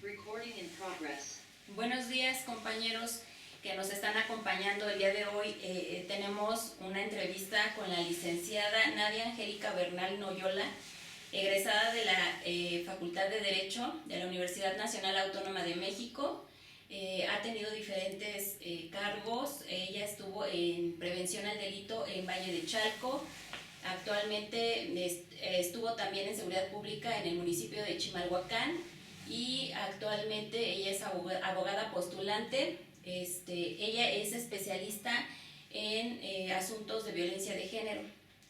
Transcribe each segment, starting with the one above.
Recording in progress. Buenos días, compañeros que nos están acompañando el día de hoy. Tenemos una entrevista con la licenciada Nadia Angélica Bernal Noyola, egresada de la Facultad de Derecho de la Universidad Nacional Autónoma de México. Ha tenido diferentes cargos. Ella estuvo en prevención al delito en Valle de Chalco. Actualmente estuvo también en seguridad pública en el municipio de Chimalhuacán y actualmente ella es abogada postulante. Ella es especialista en asuntos de violencia de género.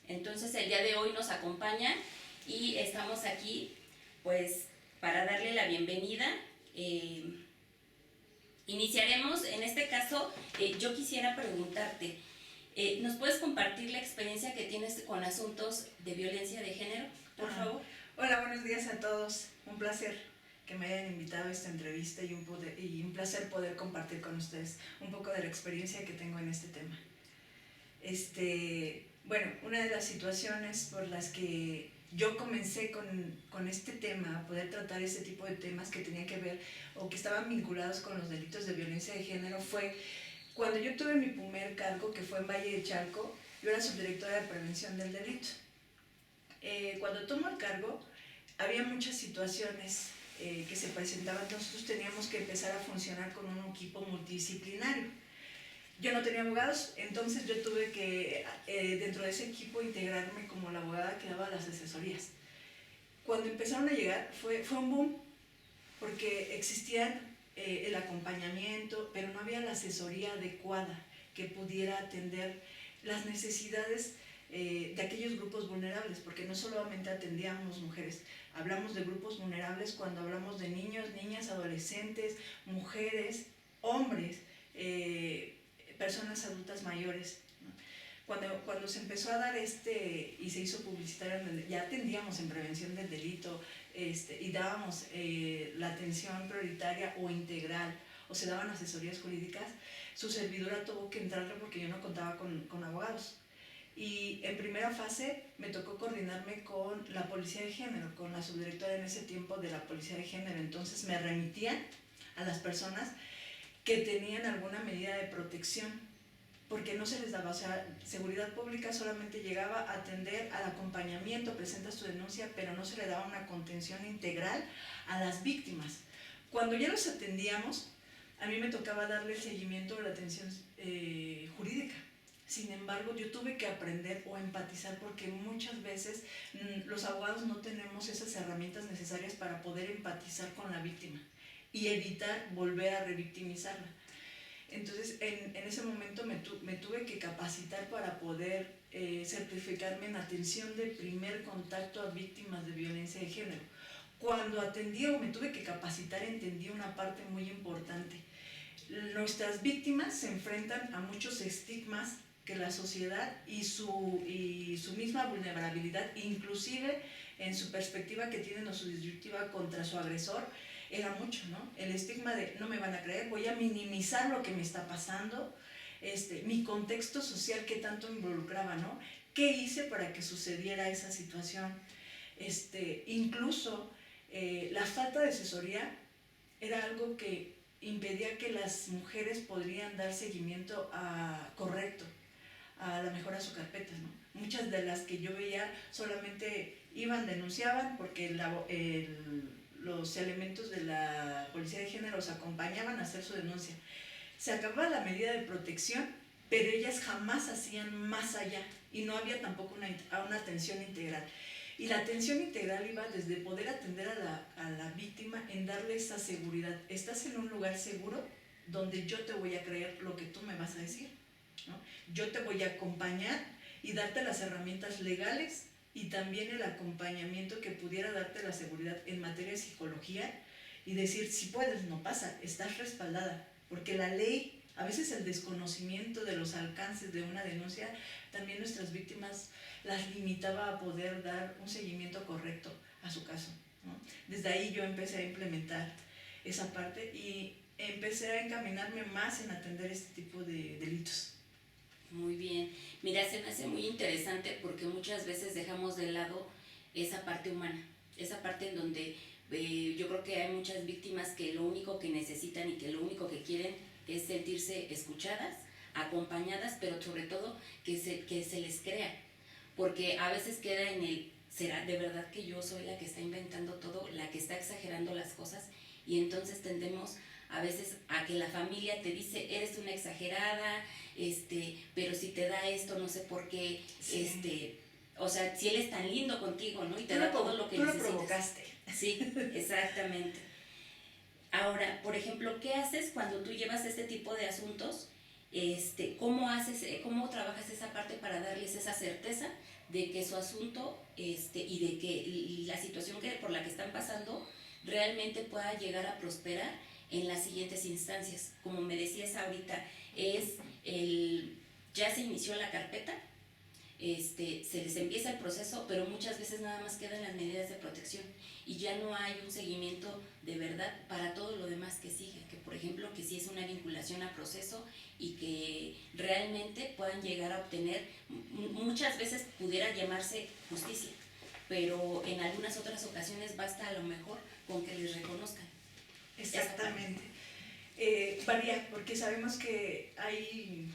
Entonces el día de hoy nos acompaña y estamos aquí pues para darle la bienvenida. Iniciaremos, en este caso, yo quisiera preguntarte, ¿nos puedes compartir la experiencia que tienes con asuntos de violencia de género, por favor? Hola, buenos días a todos. Un placer que me hayan invitado a esta entrevista y un placer poder compartir con ustedes un poco de la experiencia que tengo en este tema. Bueno, una de las situaciones por las que yo comencé con este tema, a poder tratar este tipo de temas que tenían que ver o que estaban vinculados con los delitos de violencia de género, fue cuando yo tuve mi primer cargo, que fue en Valle de Chalco. Yo era subdirectora de prevención del delito. Cuando tomo el cargo, había muchas situaciones que se presentaban. Nosotros teníamos que empezar a funcionar con un equipo multidisciplinario. Yo no tenía abogados, entonces yo tuve que, dentro de ese equipo, integrarme como la abogada que daba las asesorías. Cuando empezaron a llegar, fue un boom, porque existían el acompañamiento, pero no había la asesoría adecuada que pudiera atender las necesidades de aquellos grupos vulnerables, porque no solamente atendíamos mujeres, hablamos de grupos vulnerables cuando hablamos de niños, niñas, adolescentes, mujeres, hombres, personas adultas mayores, ¿no? Cuando se empezó a dar y se hizo publicitario, ya atendíamos en prevención del delito, y dábamos la atención prioritaria o integral, o se daban asesorías jurídicas, su servidora tuvo que entrarle porque yo no contaba con abogados. Y en primera fase me tocó coordinarme con la Policía de Género, con la subdirectora en ese tiempo de la Policía de Género. Entonces me remitían a las personas que tenían alguna medida de protección, porque no se les daba, o sea, seguridad pública solamente llegaba a atender al acompañamiento, presentas tu denuncia, pero no se le daba una contención integral a las víctimas. Cuando ya los atendíamos, a mí me tocaba darle el seguimiento a la atención jurídica. Sin embargo, yo tuve que aprender o empatizar, porque muchas veces los abogados no tenemos esas herramientas necesarias para poder empatizar con la víctima y evitar volver a revictimizarla. Entonces, en ese momento me tuve que capacitar para poder certificarme en atención de primer contacto a víctimas de violencia de género. Cuando atendí o me tuve que capacitar, entendí una parte muy importante. Nuestras víctimas se enfrentan a muchos estigmas que la sociedad y su misma vulnerabilidad, inclusive en su perspectiva que tienen o su disyuntiva contra su agresor, era mucho, ¿no? El estigma de no me van a creer, voy a minimizar lo que me está pasando, mi contexto social que tanto involucraba, ¿no? ¿Qué hice para que sucediera esa situación? Incluso la falta de asesoría era algo que impedía que las mujeres podrían dar seguimiento correcto a la mejora de su carpeta, ¿no? Muchas de las que yo veía solamente iban, denunciaban, porque los elementos de la Policía de Género los acompañaban a hacer su denuncia. Se acababa la medida de protección, pero ellas jamás hacían más allá, y no había tampoco una atención integral. Y la atención integral iba desde poder atender a la víctima en darle esa seguridad. Estás en un lugar seguro donde yo te voy a creer lo que tú me vas a decir, ¿no? Yo te voy a acompañar y darte las herramientas legales y también el acompañamiento que pudiera darte la seguridad en materia de psicología, y decir, si puedes, no pasa, estás respaldada, porque la ley, a veces el desconocimiento de los alcances de una denuncia, también nuestras víctimas las limitaba a poder dar un seguimiento correcto a su caso, ¿no? Desde ahí yo empecé a implementar esa parte y empecé a encaminarme más en atender este tipo de delitos. Muy bien. Mira, se me hace muy interesante porque muchas veces dejamos de lado esa parte humana, esa parte en donde Yo creo que hay muchas víctimas que lo único que necesitan y que lo único que quieren es sentirse escuchadas, acompañadas, pero sobre todo que se les crea, porque a veces queda en el, ¿será de verdad que yo soy la que está inventando todo, la que está exagerando las cosas? Y entonces tendemos a veces a que la familia te dice, eres una exagerada, pero si te da esto, no sé por qué, Sí. o sea, si él es tan lindo contigo, ¿no? Y te Tú da todo lo que tú lo necesitas. provocaste. Sí, exactamente. Ahora, por ejemplo, ¿qué haces cuando tú llevas este tipo de asuntos? ¿Cómo haces, cómo trabajas esa parte para darles esa certeza de que su asunto y de que la situación por la que están pasando realmente pueda llegar a prosperar en las siguientes instancias? Como me decías ahorita, ya se inició la carpeta, se les empieza el proceso, pero muchas veces nada más quedan las medidas de protección y ya no hay un seguimiento de verdad para todo lo demás que sigue, que por ejemplo que sí es una vinculación a proceso y que realmente puedan llegar a obtener, muchas veces pudiera llamarse justicia, pero en algunas otras ocasiones basta a lo mejor con que les reconozcan. Exactamente. Varía, porque sabemos que hay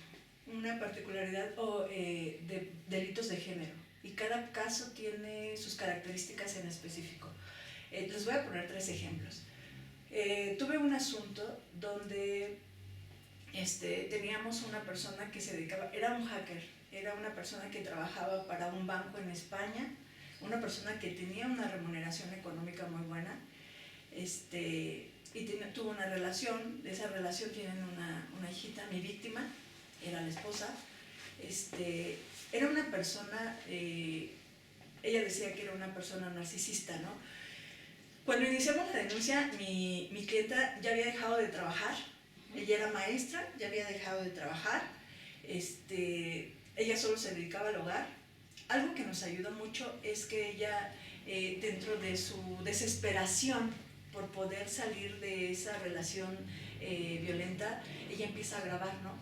una particularidad de delitos de género y cada caso tiene sus características en específico. Les voy a poner 3 ejemplos. Tuve un asunto donde teníamos una persona que se dedicaba, era un hacker, era una persona que trabajaba para un banco en España, una persona que tenía una remuneración económica muy buena, y tuvo una relación, de esa relación tienen una hijita, mi víctima, era la esposa, era una persona, ella decía que era una persona narcisista, ¿no? Cuando iniciamos la denuncia, mi clienta ya había dejado de trabajar, ella era maestra, ya había dejado de trabajar, ella solo se dedicaba al hogar. Algo que nos ayudó mucho es que ella, dentro de su desesperación por poder salir de esa relación violenta, ella empieza a grabar, ¿no?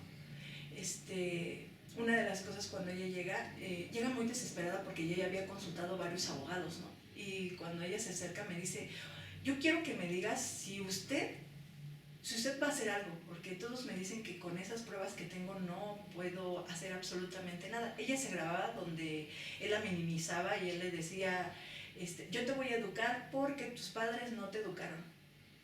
Una de las cosas cuando ella llega muy desesperada porque ella ya había consultado varios abogados, ¿no? Y cuando ella se acerca me dice, yo quiero que me digas si usted va a hacer algo, porque todos me dicen que con esas pruebas que tengo no puedo hacer absolutamente nada. Ella se grababa donde él la minimizaba y él le decía, yo te voy a educar porque tus padres no te educaron.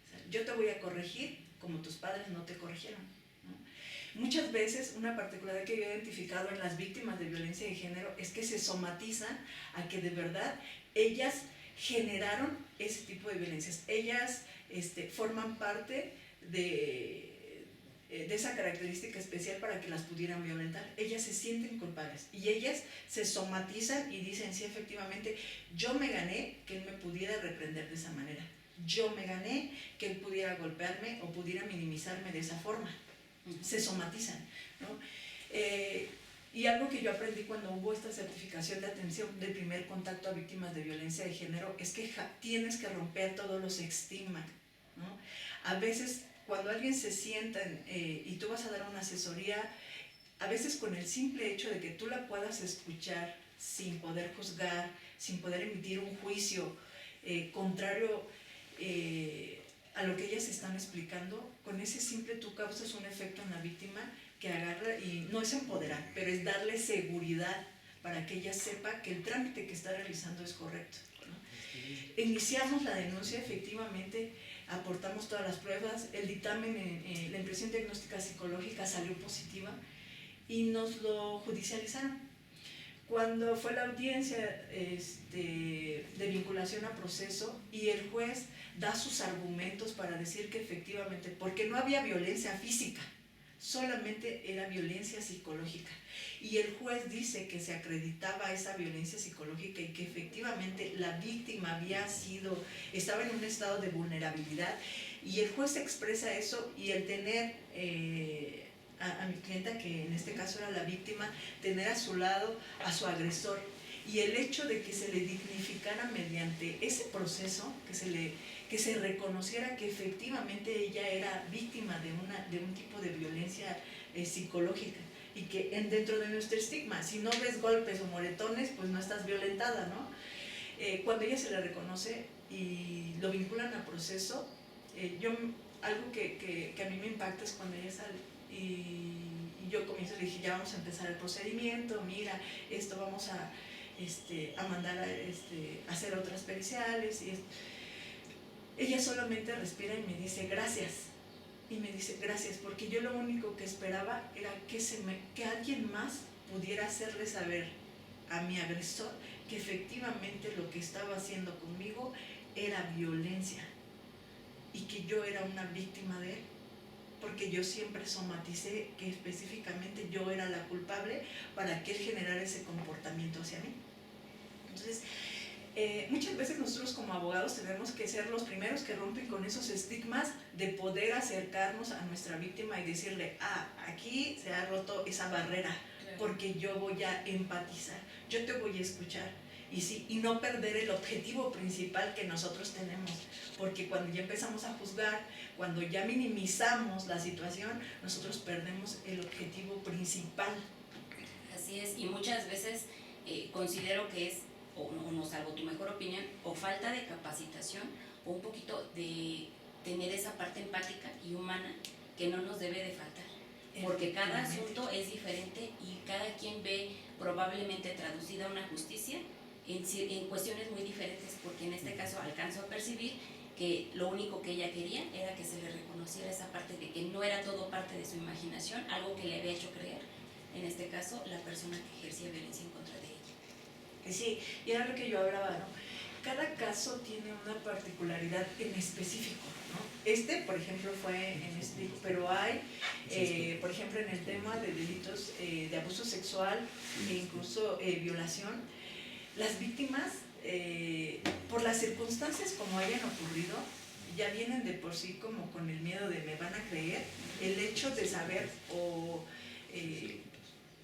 O sea, yo te voy a corregir como tus padres no te corrigieron, ¿no? Muchas veces una particularidad que yo he identificado en las víctimas de violencia de género es que se somatizan a que de verdad ellas generaron ese tipo de violencias. Ellas forman parte de esa característica especial para que las pudieran violentar. Ellas se sienten culpables y ellas se somatizan y dicen, sí, efectivamente, yo me gané que él me pudiera reprender de esa manera. Yo me gané que él pudiera golpearme o pudiera minimizarme de esa forma. Se somatizan, ¿no? Y algo que yo aprendí cuando hubo esta certificación de atención de primer contacto a víctimas de violencia de género es que tienes que romper todos los estigmas, ¿no? A veces cuando alguien se sienta y tú vas a dar una asesoría, a veces con el simple hecho de que tú la puedas escuchar sin poder juzgar, sin poder emitir un juicio contrario a lo que ellas están explicando, con ese simple tú causas un efecto en la víctima que agarra, y no es empoderar, pero es darle seguridad para que ella sepa que el trámite que está realizando es correcto, ¿no? Iniciamos la denuncia, efectivamente, aportamos todas las pruebas, el dictamen, la impresión diagnóstica psicológica salió positiva y nos lo judicializaron. Cuando fue la audiencia de vinculación a proceso y el juez da sus argumentos para decir que efectivamente, porque no había violencia física, solamente era violencia psicológica. Y el juez dice que se acreditaba esa violencia psicológica y que efectivamente la víctima estaba en un estado de vulnerabilidad. Y el juez expresa eso, y el tener a mi clienta, que en este caso era la víctima, tener a su lado a su agresor, y el hecho de que se le dignificara mediante ese proceso, que se reconociera que efectivamente ella era víctima de un tipo de violencia psicológica, y que dentro de nuestro estigma, si no ves golpes o moretones, pues no estás violentada, ¿no? Cuando ella se le reconoce, y lo vinculan a proceso. Algo que a mí me impacta es cuando ella sale y yo comienzo, le dije, ya vamos a empezar el procedimiento, mira, esto vamos a mandar a hacer otras periciales. Ella solamente respira y me dice gracias. Y me dice gracias, porque yo lo único que esperaba era que alguien más pudiera hacerle saber a mi agresor que efectivamente lo que estaba haciendo conmigo era violencia y que yo era una víctima de él, porque yo siempre somaticé que específicamente yo era la culpable para que él generara ese comportamiento hacia mí. Entonces, muchas veces nosotros como abogados tenemos que ser los primeros que rompen con esos estigmas de poder acercarnos a nuestra víctima y decirle, aquí se ha roto esa barrera, porque yo voy a empatizar, yo te voy a escuchar, y no perder el objetivo principal que nosotros tenemos, porque cuando ya empezamos a juzgar, cuando ya minimizamos la situación, nosotros perdemos el objetivo principal. Así es, y muchas veces considero que es, o no salvo tu mejor opinión, o falta de capacitación, o un poquito de tener esa parte empática y humana que no nos debe de faltar, porque cada asunto es diferente y cada quien ve probablemente traducida una justicia en cuestiones muy diferentes, porque en este caso alcanzo a percibir que lo único que ella quería era que se le reconociera esa parte de que no era todo parte de su imaginación, algo que le había hecho creer, en este caso, la persona que ejercía violencia en contra de ella. Sí, y era lo que yo hablaba, ¿no? Cada caso tiene una particularidad en específico, ¿no? Por ejemplo, fue en específico, pero hay, por ejemplo, en el tema de delitos de abuso sexual e incluso violación, las víctimas, por las circunstancias como hayan ocurrido, ya vienen de por sí como con el miedo de me van a creer, el hecho de saber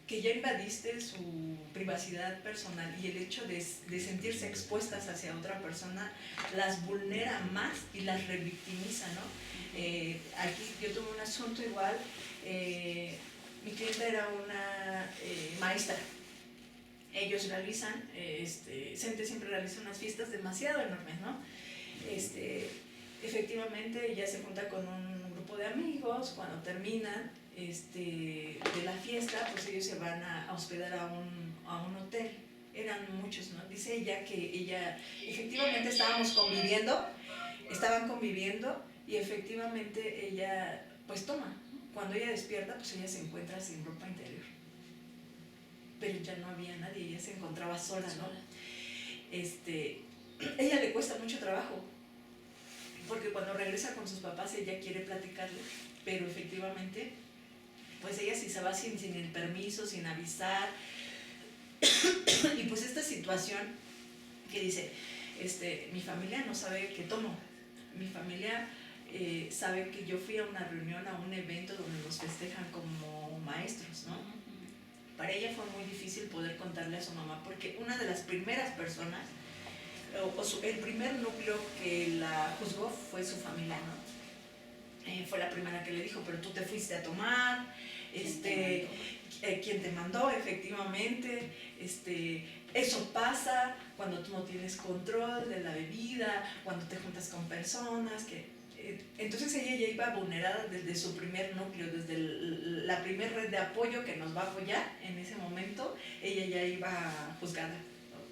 que ya invadiste su privacidad personal y el hecho de sentirse expuestas hacia otra persona las vulnera más y las revictimiza, ¿no? Aquí yo tuve un asunto igual, mi cliente era una maestra. Ellos realizan, CENTE siempre realiza unas fiestas demasiado enormes, ¿no? Efectivamente ella se junta con un grupo de amigos, cuando terminan de la fiesta, pues ellos se van a hospedar a un hotel. Eran muchos, ¿no? Dice ella que efectivamente estaban conviviendo y efectivamente ella pues toma. Cuando ella despierta, pues ella se encuentra sin ropa interior. Pero ya no había nadie, ella se encontraba sola, ¿no? Ella le cuesta mucho trabajo, porque cuando regresa con sus papás ella quiere platicarle, pero efectivamente pues ella sí se va sin el permiso, sin avisar, y pues esta situación que dice, mi familia no sabe que tomo, mi familia sabe que yo fui a una reunión, a un evento donde nos festejan como maestros, ¿no? Para ella fue muy difícil poder contarle a su mamá, porque una de las primeras personas, el primer núcleo que la juzgó fue su familia, ¿no? Fue la primera que le dijo, pero tú te fuiste a tomar, ¿quién te mandó? Efectivamente, eso pasa cuando tú no tienes control de la bebida, cuando te juntas con personas entonces ella ya iba vulnerada desde su primer núcleo, desde la primer red de apoyo que nos va a apoyar en ese momento, ella ya iba juzgada.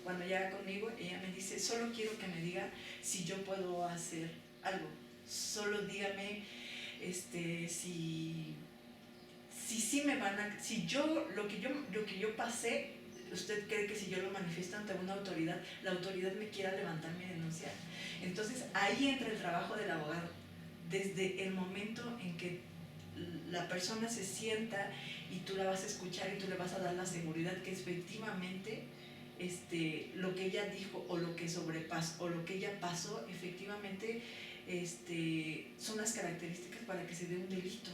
Cuando llega conmigo, ella me dice, solo quiero que me diga si yo puedo hacer algo, solo dígame si me van a, si yo lo que yo pasé, usted cree que si yo lo manifiesto ante una autoridad, la autoridad me quiera levantarme y denunciar. Entonces ahí entra el trabajo del abogado, desde el momento en que la persona se sienta y tú la vas a escuchar y tú le vas a dar la seguridad que efectivamente lo que ella dijo o lo que sobrepasó o lo que ella pasó efectivamente son las características para que se dé un delito.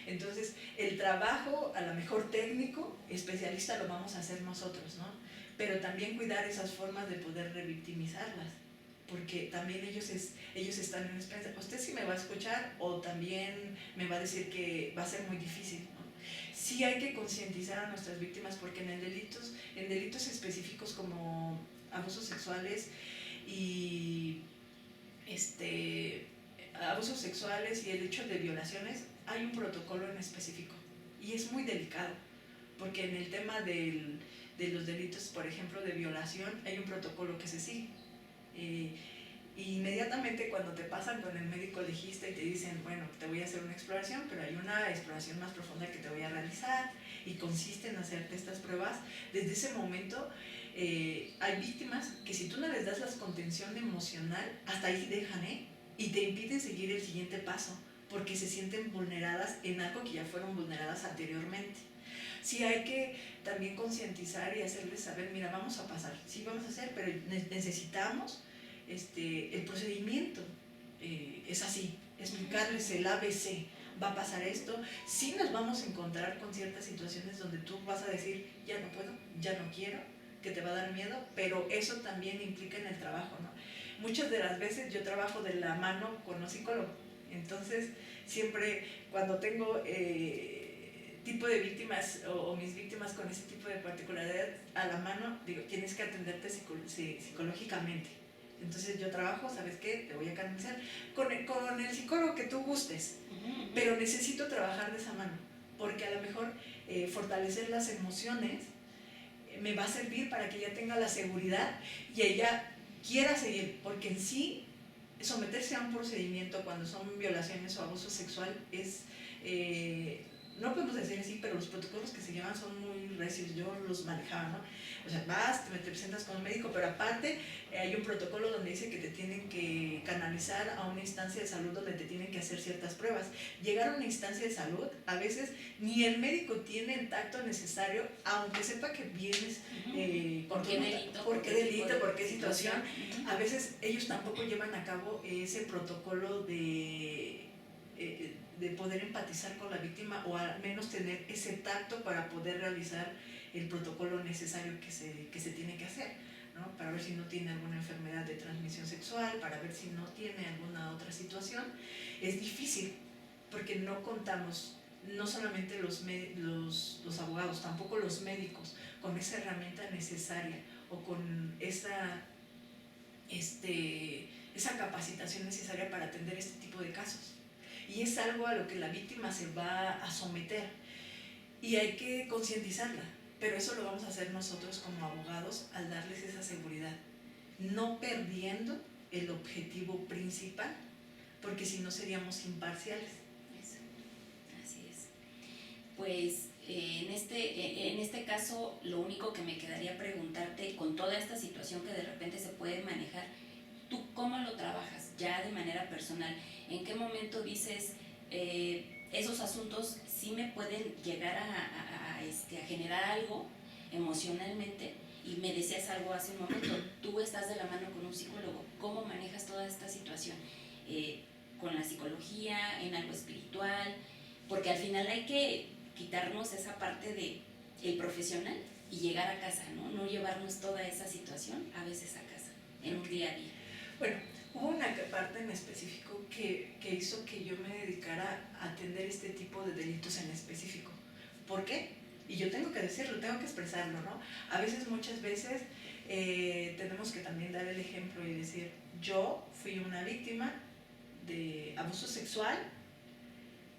Entonces el trabajo a lo mejor técnico, especialista, lo vamos a hacer nosotros, ¿no? Pero también cuidar esas formas de poder revictimizarlas, porque también ellos están en esperanza, usted sí me va a escuchar o también me va a decir que va a ser muy difícil, ¿no? Sí hay que concientizar a nuestras víctimas, porque en delitos específicos como abusos sexuales y abusos sexuales y el hecho de violaciones, hay un protocolo en específico y es muy delicado, porque en el tema de los delitos, por ejemplo, de violación, hay un protocolo que se sigue. Inmediatamente cuando te pasan con el médico legista y te dicen, bueno, te voy a hacer una exploración, pero hay una exploración más profunda que te voy a realizar y consiste en hacerte estas pruebas, desde ese momento hay víctimas que si tú no les das la contención emocional, hasta ahí dejan, y te impiden seguir el siguiente paso, porque se sienten vulneradas en algo que ya fueron vulneradas anteriormente. Sí hay que también concientizar y hacerles saber, mira, vamos a pasar, sí vamos a hacer, pero necesitamos el procedimiento, es así, explicarles el ABC, va a pasar esto, sí nos vamos a encontrar con ciertas situaciones donde tú vas a decir, ya no puedo, ya no quiero, que te va a dar miedo, pero eso también implica en el trabajo, ¿no? Muchas de las veces yo trabajo de la mano con los psicólogos, entonces siempre cuando tengo tipo de víctimas o mis víctimas con ese tipo de particularidad a la mano, digo, tienes que atenderte psicológicamente. Entonces yo trabajo, ¿sabes qué? Te voy a canalizar con el psicólogo que tú gustes, pero necesito trabajar de esa mano, porque a lo mejor fortalecer las emociones me va a servir para que ella tenga la seguridad y ella quiera seguir, porque en sí someterse a un procedimiento cuando son violaciones o abuso sexual es, no podemos decir así, pero los protocolos que se llevan son muy recios, yo los manejaba, ¿no? O sea, vas, te presentas con un médico, pero aparte hay un protocolo donde dice que te tienen que canalizar a una instancia de salud donde te tienen que hacer ciertas pruebas. Llegar a una instancia de salud, a veces ni el médico tiene el tacto necesario, aunque sepa que vienes ¿por qué delito? ¿Por qué situación? A veces ellos tampoco llevan a cabo ese protocolo de poder empatizar con la víctima o al menos tener ese tacto para poder realizar el protocolo necesario que se tiene que hacer, ¿no? Para ver si no tiene alguna enfermedad de transmisión sexual, para ver si no tiene alguna otra situación. Es difícil porque no contamos, no solamente los abogados, tampoco los médicos, con esa herramienta necesaria o con esa capacitación necesaria para atender este tipo de casos. Y es algo a lo que la víctima se va a someter y hay que concientizarla, pero eso lo vamos a hacer nosotros como abogados al darles esa seguridad, no perdiendo el objetivo principal, porque si no seríamos imparciales. Eso, así es. Pues en este caso lo único que me quedaría preguntarte, con toda esta situación que de repente se puede manejar, ¿tú cómo lo trabajas ya de manera personal? ¿En qué momento dices, esos asuntos sí me pueden llegar a generar algo emocionalmente? Y me decías algo hace un momento, tú estás de la mano con un psicólogo, ¿cómo manejas toda esta situación? ¿Con la psicología, en algo espiritual? Porque al final hay que quitarnos esa parte del profesional y llegar a casa, ¿no? No llevarnos toda esa situación a veces a casa, en un día a día. Bueno, hubo una parte en específico que hizo que yo me dedicara a atender este tipo de delitos en específico. ¿Por qué? Y yo tengo que decirlo, tengo que expresarlo, ¿no? A veces, muchas veces, tenemos que también dar el ejemplo y decir, yo fui una víctima de abuso sexual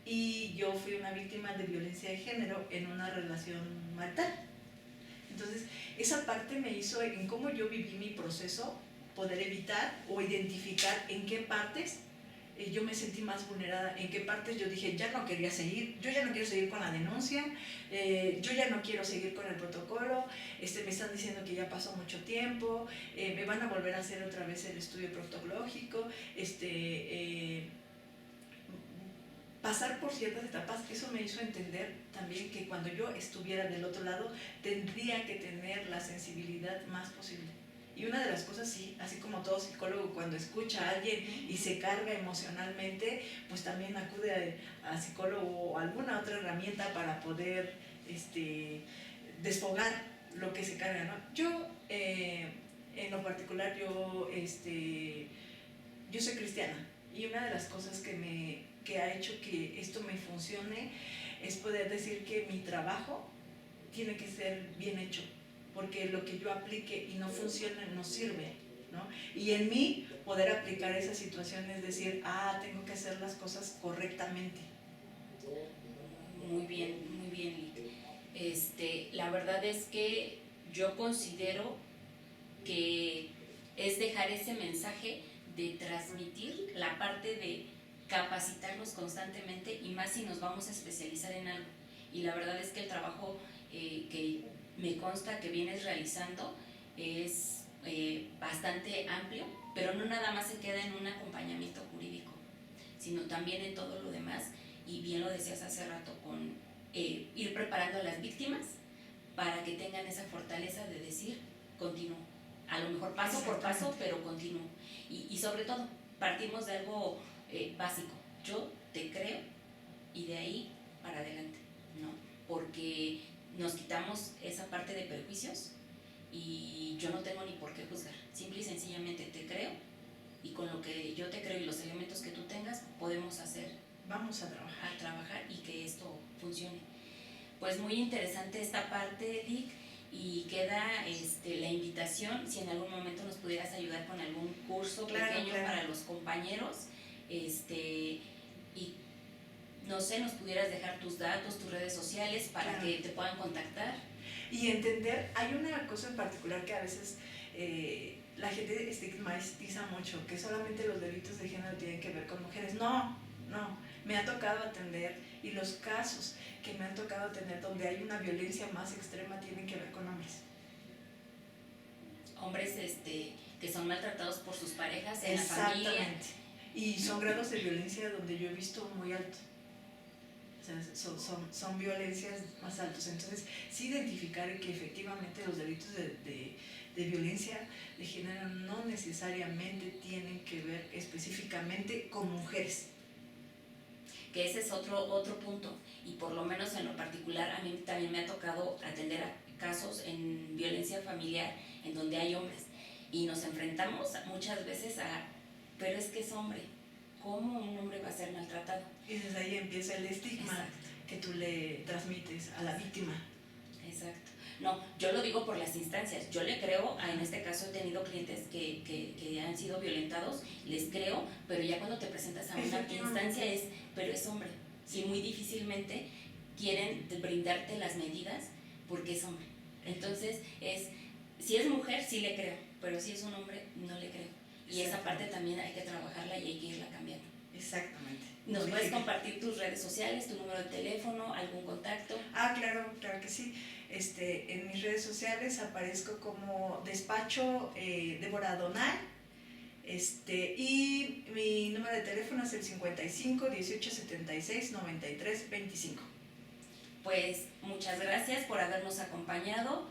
y yo fui una víctima de violencia de género en una relación marital. Entonces, esa parte me hizo, en cómo yo viví mi proceso, poder evitar o identificar en qué partes yo me sentí más vulnerada, en qué partes yo dije, ya no quería seguir, yo ya no quiero seguir con la denuncia, yo ya no quiero seguir con el protocolo, me están diciendo que ya pasó mucho tiempo, me van a volver a hacer otra vez el estudio proctológico, pasar por ciertas etapas. Eso me hizo entender también que cuando yo estuviera del otro lado, tendría que tener la sensibilidad más posible. Y una de las cosas, sí, así como todo psicólogo, cuando escucha a alguien y se carga emocionalmente, pues también acude a psicólogo o alguna otra herramienta para poder desfogar lo que se carga, ¿no? Yo, en lo particular, yo soy cristiana, y una de las cosas que ha hecho que esto me funcione es poder decir que mi trabajo tiene que ser bien hecho, porque lo que yo aplique y no funcione no sirve. ¿no? Y en mí poder aplicar esa situación, es decir, tengo que hacer las cosas correctamente. Muy bien, Lick. La verdad es que yo considero que es dejar ese mensaje de transmitir la parte de capacitarnos constantemente, y más si nos vamos a especializar en algo. Y la verdad es que el trabajo que me consta que vienes realizando es bastante amplio, pero no nada más se queda en un acompañamiento jurídico, sino también en todo lo demás. Y bien lo decías hace rato, con ir preparando a las víctimas para que tengan esa fortaleza de decir, continúo. A lo mejor paso por paso, pero continúo. Y sobre todo, partimos de algo básico. Yo te creo, y de ahí para adelante, ¿no? Porque nos quitamos esa parte de prejuicios, y yo no tengo ni por qué juzgar. Simple y sencillamente te creo, y con lo que yo te creo y los elementos que tú tengas, podemos hacer. Vamos a trabajar. Y que esto funcione. Pues muy interesante esta parte, Lick, y queda la invitación, si en algún momento nos pudieras ayudar con algún curso pequeño para los compañeros, y no sé, nos pudieras dejar tus datos, tus redes sociales para que te puedan contactar. Y entender, hay una cosa en particular que a veces la gente estigmatiza mucho, que solamente los delitos de género tienen que ver con mujeres. No, me ha tocado atender, y los casos que me han tocado atender donde hay una violencia más extrema tienen que ver con hombres. Hombres que son maltratados por sus parejas en la familia. Exactamente. Y son grados de violencia donde yo he visto muy altos. O sea, son violencias más altos. Entonces, sí identificar que efectivamente los delitos de violencia de género no necesariamente tienen que ver específicamente con mujeres. Que ese es otro punto, y por lo menos en lo particular a mí también me ha tocado atender a casos en violencia familiar en donde hay hombres, y nos enfrentamos muchas veces pero es que es hombre, ¿cómo un hombre va a ser maltratado? Y desde ahí empieza el estigma. Exacto. Que tú le transmites a la víctima. Exacto. No, yo lo digo por las instancias. Yo le creo, en este caso he tenido clientes que han sido violentados, les creo, pero ya cuando te presentas a una instancia pero es hombre. Y muy difícilmente quieren brindarte las medidas porque es hombre. Entonces, si es mujer, sí le creo, pero si es un hombre, no le creo. Y esa parte también hay que trabajarla y hay que irla cambiando. Exactamente. ¿Nos puedes compartir tus redes sociales, tu número de teléfono, algún contacto? Claro que sí. En mis redes sociales aparezco como Despacho Débora Donal. Y mi número de teléfono es el 55 18 76 93 25. Pues muchas gracias por habernos acompañado.